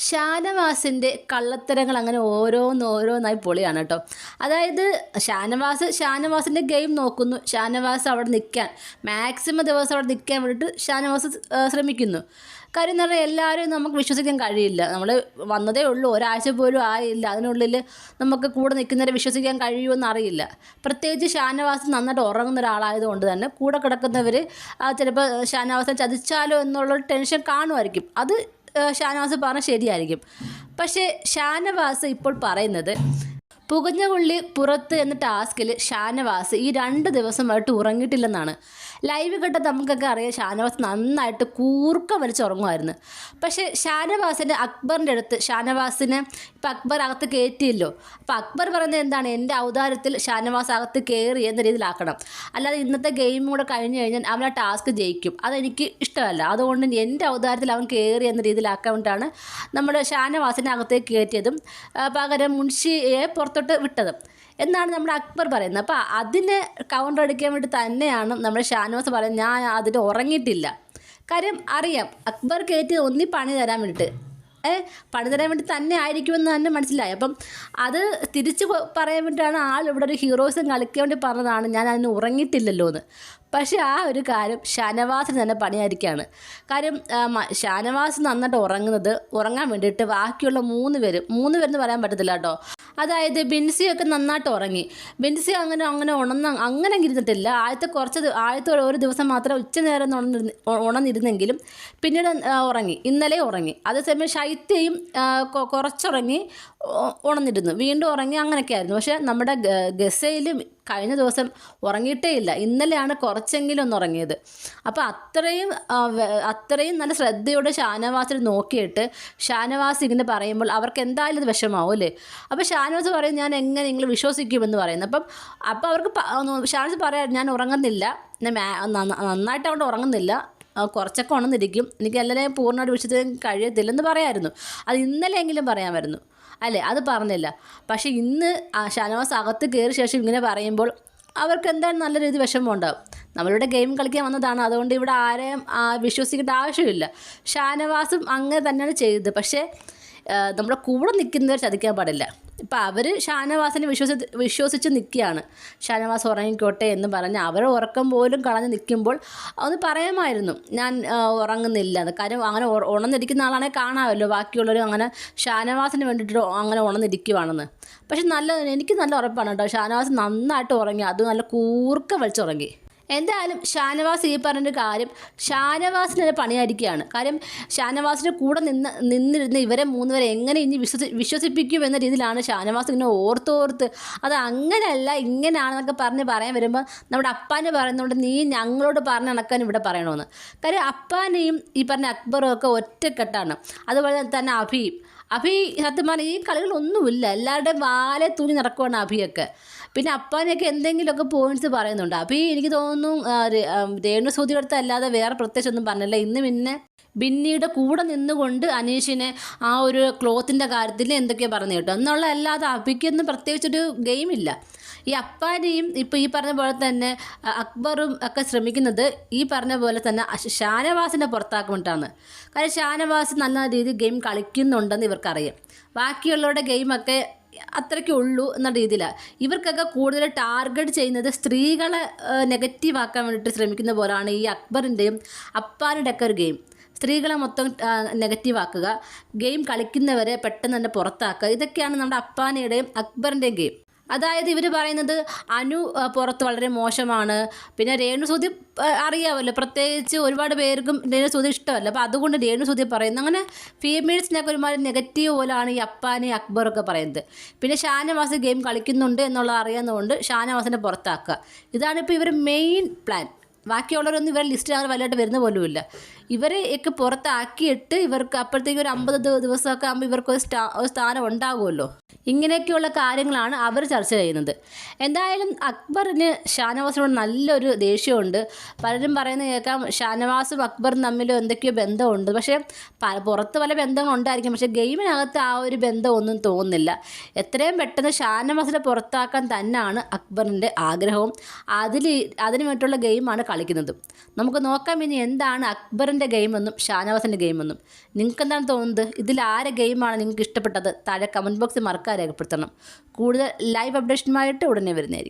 ഷാനവാസിൻ്റെ കള്ളത്തരങ്ങൾ അങ്ങനെ ഓരോന്നോരോന്നായി പൊളിയാണ് കേട്ടോ. അതായത് ഷാനവാസിൻ്റെ ഗെയിം നോക്കുന്നു. ഷാനവാസ് അവിടെ നിൽക്കാൻ മാക്സിമം ദിവസം അവിടെ നിൽക്കാൻ വേണ്ടിയിട്ട് ഷാനവാസ് ശ്രമിക്കുന്നു. കാര്യം എന്ന് പറഞ്ഞാൽ എല്ലാവരും നമുക്ക് വിശ്വസിക്കാൻ കഴിയില്ല. നമ്മൾ വന്നതേ ഉള്ളൂ, ഒരാഴ്ച പോലും ആയില്ല, അതിനുള്ളിൽ നമുക്ക് കൂടെ നിൽക്കുന്നവരെ വിശ്വസിക്കാൻ കഴിയുമെന്ന് അറിയില്ല. പ്രത്യേകിച്ച് ഷാനവാസ് നന്നായിട്ട് ഉറങ്ങുന്ന ഒരാളായതുകൊണ്ട് തന്നെ കൂടെ കിടക്കുന്നവർ ചിലപ്പോൾ ഷാനവാസിനെ ചതിച്ചാലോ എന്നുള്ളൊരു ടെൻഷൻ കാണുമായിരിക്കും. അത് ഷാനവാസ് പറഞ്ഞാൽ ശരിയായിരിക്കും. പക്ഷേ ഷാനവാസ് ഇപ്പോൾ പറയുന്നത് പുകഞ്ഞ കൊള്ളി പുറത്ത് എന്ന ടാസ്കിൽ ഷാനവാസ് ഈ 2 ദിവസമായിട്ട് ഉറങ്ങിയിട്ടില്ലെന്നാണ്. ലൈവ് കണ്ട നമുക്കൊക്കെ അറിയാം ഷാനവാസ് നന്നായിട്ട് കൂർക്കം വലിച്ചുറങ്ങുമായിരുന്നു. പക്ഷേ ഷാനവാസിൻ്റെ അക്ബറിൻ്റെ അടുത്ത് ഷാനവാസിനെ ഇപ്പം അക്ബർ അകത്ത് കയറ്റിയല്ലോ. അപ്പോൾ അക്ബർ പറയുന്നത് എന്താണ്, എൻ്റെ ഔദാര്യത്തിൽ ഷാനവാസ് അകത്ത് കയറി എന്ന രീതിയിലാക്കണം. അല്ലാതെ ഇന്നത്തെ ഗെയിം കൂടെ കഴിഞ്ഞ് കഴിഞ്ഞാൽ അവൻ ആ ടാസ്ക് ജയിക്കും, അതെനിക്ക് ഇഷ്ടമല്ല. അതുകൊണ്ട് എൻ്റെ ഔദാര്യത്തിൽ അവൻ കയറി എന്ന രീതിയിലാക്കാൻ വേണ്ടിയിട്ടാണ് നമ്മുടെ ഷാനവാസിനെ അകത്തേക്ക് കയറ്റിയതും പകരം മുൻഷിയെ പുറത്തോട്ട് വിട്ടതും എന്നാണ് നമ്മുടെ അക്ബർ പറയുന്നത്. അപ്പോൾ അതിനെ കൗണ്ടർ അടിക്കാൻ വേണ്ടി തന്നെയാണ് നമ്മുടെ ഷാനവാസ് പറയുന്നത് ഞാൻ അതിൽ ഉറങ്ങിയിട്ടില്ല. കാര്യം അറിയാം അക്ബർ കയറ്റി ഒന്നി പണി തരാൻ വേണ്ടിയിട്ട് പണി തരാൻ വേണ്ടി തന്നെ ആയിരിക്കുമെന്ന് തന്നെ മനസ്സിലായി. അപ്പം അത് തിരിച്ച് പറയാൻ വേണ്ടിയിട്ടാണ് ആൾ ഇവിടെ ഒരു ഹീറോയിസം കളിക്കാൻ വേണ്ടി പറഞ്ഞതാണ് ഞാൻ അതിന് ഉറങ്ങിയിട്ടില്ലല്ലോ എന്ന്. പക്ഷേ ആ ഒരു കാര്യം ഷാനവാസിന് തന്നെ പണിയായിരിക്കുകയാണ്. കാര്യം ഷാനവാസ് നന്നായിട്ട് ഉറങ്ങാൻ വേണ്ടിയിട്ട് ബാക്കിയുള്ള 3 പേരെന്ന് പറയാൻ പറ്റത്തില്ല കേട്ടോ. അതായത് ബിൻസിയൊക്കെ നന്നായിട്ട് ഉറങ്ങി. ബിൻസി അങ്ങനെ ഇരുന്നിട്ടില്ല. ആദ്യത്തെ ഒരു ദിവസം മാത്രം ഉച്ചനേരം ഉണർന്നിരുന്നെങ്കിലും പിന്നീട് ഉറങ്ങി, ഇന്നലെ ഉറങ്ങി. അതേസമയം ശൈത്യയും കുറച്ചുറങ്ങി ഉണർന്നിരുന്നു, വീണ്ടും ഉറങ്ങി, അങ്ങനെയൊക്കെ ആയിരുന്നു. പക്ഷേ നമ്മുടെ ഗസയിലും കഴിഞ്ഞ ദിവസം ഉറങ്ങിയിട്ടേ ഇല്ല, ഇന്നലെയാണ് കുറച്ചെങ്കിലും ഒന്ന് ഉറങ്ങിയത്. അപ്പോൾ അത്രയും നല്ല ശ്രദ്ധയോടെ ഷാനവാസിൽ നോക്കിയിട്ട് ഷാനവാസ് ഇങ്ങനെ പറയുമ്പോൾ അവർക്ക് എന്തായാലും ഇത് വിഷമാവും അല്ലേ. അപ്പോൾ ഷാനവാസ് പറയും ഞാൻ എങ്ങനെ നിങ്ങൾ വിശ്വസിക്കുമെന്ന് പറയുന്നത്. അപ്പോൾ അവർക്ക് ഷാനവാസ് പറയാം ഞാൻ ഉറങ്ങുന്നില്ല, നന്നായിട്ട് അവിടെ ഉറങ്ങുന്നില്ല, കുറച്ചൊക്കെ ഉണർന്നിരിക്കും, എനിക്ക് എല്ലാവരെയും പൂർണ്ണമായിട്ട് വിശ്വസിക്കാൻ കഴിയത്തില്ലെന്ന് പറയാമായിരുന്നു. അത് ഇന്നലെയെങ്കിലും പറയാമായിരുന്നു അല്ലേ, അത് പറഞ്ഞില്ല. പക്ഷേ ഇന്ന് ഷാനവാസ് അകത്ത് കയറിയ ശേഷം ഇങ്ങനെ പറയുമ്പോൾ അവർക്ക് എന്തായാലും നല്ല രീതിയിൽ വിഷമം ഉണ്ടാകും. നമ്മളിവിടെ ഗെയിം കളിക്കാൻ വന്നതാണ്, അതുകൊണ്ട് ഇവിടെ ആരെയും വിശ്വസിക്കേണ്ട ആവശ്യമില്ല. ഷാനവാസും അങ്ങനെ തന്നെയാണ് ചെയ്തത്. പക്ഷേ നമ്മുടെ കൂടെ നിൽക്കുന്നവർ ചതിക്കാൻ പാടില്ല. ഇപ്പം അവർ ഷാനവാസിനെ വിശ്വസിച്ച് നിൽക്കുകയാണ്. ഷാനവാസ് ഉറങ്ങിക്കോട്ടെ എന്ന് പറഞ്ഞ് അവരെ ഉറക്കം പോലും കളഞ്ഞ് നിൽക്കുമ്പോൾ ഒന്ന് പറയാമായിരുന്നു ഞാൻ ഉറങ്ങുന്നില്ല എന്ന്. കാര്യം അങ്ങനെ ഉണർന്നിരിക്കുന്ന ആളാണെങ്കിൽ കാണാമല്ലോ ബാക്കിയുള്ളവർ അങ്ങനെ ഷാനവാസിന് വേണ്ടിയിട്ട് അങ്ങനെ ഉണർന്നിരിക്കുവാണെന്ന്. പക്ഷെ എനിക്ക് നല്ല ഉറപ്പാണ് കേട്ടോ, ഷാനവാസ് നന്നായിട്ട് ഉറങ്ങി, അത് നല്ല കൂർക്കം വലിച്ചുറങ്ങി. എന്തായാലും ഷാനവാസ് ഈ പറഞ്ഞൊരു കാര്യം ഷാനവാസിന് പണിയായിരിക്കുകയാണ്. കാര്യം ഷാനവാസിൻ്റെ കൂടെ നിന്നിരുന്ന ഇവരെ 3 പേരെ എങ്ങനെ ഇനി വിശ്വസിപ്പിക്കും എന്ന രീതിയിലാണ് ഷാനവാസ് ഇങ്ങനെ ഓർത്ത് അത് അങ്ങനെയല്ല ഇങ്ങനെയാണെന്നൊക്കെ പറയാൻ വരുമ്പോൾ നമ്മുടെ അപ്പാനെ പറയുന്നതുകൊണ്ട് നീ ഞങ്ങളോട് പറഞ്ഞ് നടക്കാൻ ഇവിടെ പറയണമെന്ന്. കാര്യം അപ്പാനെയും ഈ പറഞ്ഞ അക്ബറും ഒക്കെ ഒറ്റക്കെട്ടാണ്. അതുപോലെ തന്നെ അഭി സത്യം പറഞ്ഞാൽ ഈ കളികളൊന്നുമില്ല, എല്ലാവരുടെയും വാലെ തൂങ്ങി നടക്കുവാണ് അഭിയൊക്കെ. പിന്നെ അപ്പാനെയൊക്കെ എന്തെങ്കിലുമൊക്കെ പോയിന്റ്സ് പറയുന്നുണ്ട്. അഭി എനിക്ക് തോന്നുന്നു രേണുസൂതിയുടെ അടുത്ത് അല്ലാതെ വേറെ പ്രത്യേകിച്ച് ഒന്നും പറഞ്ഞില്ല. ഇന്ന് പിന്നെ ബിന്നിയുടെ കൂടെ നിന്നുകൊണ്ട് അനീഷിനെ ആ ഒരു ക്ലോത്തിൻ്റെ കാര്യത്തിൽ എന്തൊക്കെയോ പറഞ്ഞു കേട്ടോ എന്നുള്ള അല്ലാതെ അഭിക്കൊന്നും പ്രത്യേകിച്ചൊരു ഗെയിമില്ല. ഈ അപ്പാനെയും ഇപ്പോൾ ഈ പറഞ്ഞ പോലെ തന്നെ അക്ബറും ഒക്കെ ശ്രമിക്കുന്നത് ഈ പറഞ്ഞ പോലെ തന്നെ ഷാനവാസിനെ പുറത്താക്കുമ്പോഴാണ്. കാര്യം ഷാനവാസ് നല്ല രീതിയിൽ ഗെയിം കളിക്കുന്നുണ്ടെന്ന് ഇവർക്കറിയാം. ബാക്കിയുള്ളവരുടെ ഗെയിമൊക്കെ അത്രയ്ക്കേ ഉള്ളൂ എന്ന രീതിയിലാണ്. ഇവർക്കൊക്കെ കൂടുതൽ ടാർഗറ്റ് ചെയ്യുന്നത് സ്ത്രീകളെ നെഗറ്റീവ് ആക്കാൻ വേണ്ടിയിട്ട് ശ്രമിക്കുന്ന പോലെയാണ് ഈ അക്ബറിൻ്റെയും അപ്പാനുടെ ഒക്കെ ഒരു ഗെയിം. സ്ത്രീകളെ മൊത്തം നെഗറ്റീവ് ആക്കുക, ഗെയിം കളിക്കുന്നവരെ പെട്ടെന്ന് തന്നെ പുറത്താക്കുക, ഇതൊക്കെയാണ് നമ്മുടെ അപ്പാനയുടെയും അക്ബറിൻ്റെയും ഗെയിം. അതായത് ഇവർ പറയുന്നത് അനു പുറത്ത് വളരെ മോശമാണ്, പിന്നെ രേണുസൂതി അറിയാമല്ലോ, പ്രത്യേകിച്ച് ഒരുപാട് പേർക്കും രേണുസൂതി ഇഷ്ടമല്ല. അപ്പോൾ അതുകൊണ്ട് രേണുസൂതി പറയുന്നത് അങ്ങനെ ഫീമെയിൽസിനൊക്കെ ഒരുമാതിരി നെഗറ്റീവ് പോലെയാണ് ഈ അപ്പാനെ അക്ബറൊക്കെ പറയുന്നത്. പിന്നെ ഷാനവാസ് ഗെയിം കളിക്കുന്നുണ്ട് എന്നുള്ളത് അറിയാവുന്നതുകൊണ്ട് ഷാനവാസിനെ പുറത്താക്കുക, ഇതാണിപ്പോൾ ഇവർ മെയിൻ പ്ലാൻ. ബാക്കിയുള്ളവരൊന്നും ഇവരുടെ ലിസ്റ്റ് അങ്ങനെ വലുതായിട്ട് വരുന്ന പോലുമില്ല. ഇവരെയൊക്കെ പുറത്താക്കിയിട്ട് ഇവർക്ക് അപ്പോഴത്തേക്ക് ഒരു 50 ദിവസമൊക്കെ ആകുമ്പോൾ ഇവർക്ക് ഒരു സ്ഥാനം ഉണ്ടാകുമല്ലോ. ഇങ്ങനെയൊക്കെയുള്ള കാര്യങ്ങളാണ് അവർ ചർച്ച ചെയ്യുന്നത്. എന്തായാലും അക്ബറിന് ഷാനവാസിനോട് നല്ലൊരു ദേഷ്യമുണ്ട്. പലരും പറയുന്നത് കേൾക്കാം ഷാനവാസും അക്ബറും തമ്മിലും എന്തൊക്കെയോ ബന്ധമുണ്ട്. പക്ഷേ പുറത്ത് പല ബന്ധങ്ങളുണ്ടായിരിക്കും, പക്ഷേ ഗെയിമിനകത്ത് ആ ഒരു ബന്ധമൊന്നും തോന്നുന്നില്ല. എത്രയും പെട്ടെന്ന് ഷാനവാസിനെ പുറത്താക്കാൻ തന്നെയാണ് അക്ബറിൻ്റെ ആഗ്രഹവും. അതിന് വേണ്ടിയിട്ടുള്ള ഗെയിമാണ് കളിക്കുന്നത്. നമുക്ക് നോക്കാം ഇനി എന്താണ് അക്ബറിൻ്റെ നൗഫലിൻ്റെ ഗെയിമെന്നും ഷാനവാസിൻ്റെ ഗെയിമെന്നും. നിങ്ങൾക്ക് എന്താണ് തോന്നുന്നത്? ഇതിൽ ആരെ ഗെയിമാണ് നിങ്ങൾക്ക് ഇഷ്ടപ്പെട്ടത്? താഴെ കമൻറ്റ് ബോക്സിൽ മറക്കാതെ രേഖപ്പെടുത്തണം. കൂടുതൽ ലൈവ് അപ്ഡേഷനുമായിട്ട് ഉടനെ വരുന്നതായിരിക്കും.